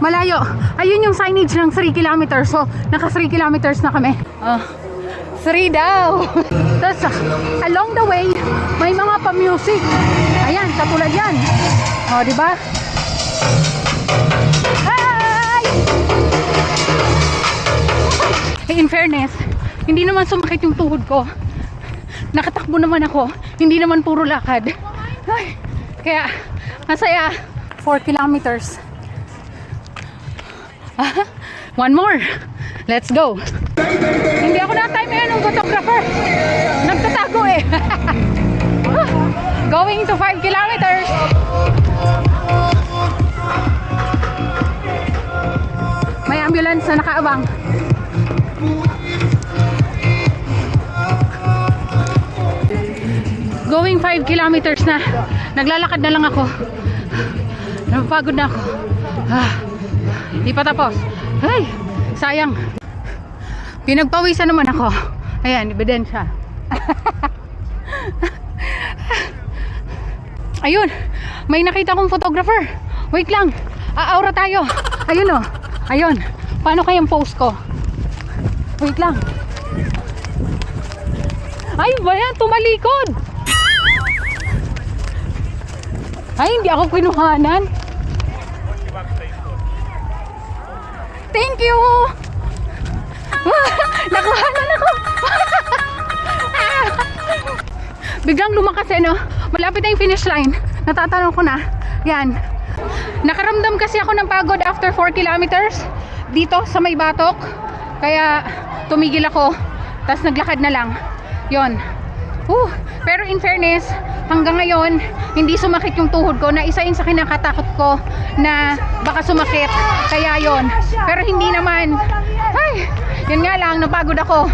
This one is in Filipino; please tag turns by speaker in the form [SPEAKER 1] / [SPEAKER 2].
[SPEAKER 1] malayo. Ayun yung signage ng 3 kilometers. So, naka 3 kilometers na kami. 3 daw. Tapos, along the way, may mga pa-music. Ayan, katulad yan. O, diba? Hi! In fairness, hindi naman sumakit yung tuhod ko. Nakatakbo naman ako. Hindi naman puro lakad. Ay, kaya, masaya. 4 kilometers. One more. Let's go. Hindi ako na-time ngayon ng photographer. Nagtatago eh. Going to 5 kilometers. May ambulance na nakaabang. Going 5 kilometers na. Naglalakad na lang ako. Napapagod na ako. Hindi pa tapos. Ay, sayang. Pinagpawisan naman ako. Ayan, ebidensya. Ayun, may nakita kong photographer. Wait lang, aaura tayo. Ayun o, ayun. Paano kayang post ko? Wait lang. Ay, ba yan? Tumalikod. Ay, hindi ako kinuhanan. Thank you. Nakuhanan ako. Biglang lumakas eh, no? Malapit na yung finish line. Natatanong ko na. Yan. Nakaramdam kasi ako ng pagod after 4 kilometers dito sa may batok. Kaya tumigil ako. Tapos naglakad na lang. Yon. Pero in fairness, hanggang ngayon, hindi sumakit yung tuhod ko, na isa yun sa kinakatakot ko na baka sumakit. Kaya yon. Pero hindi naman. Ay, yun nga lang, napagod ako.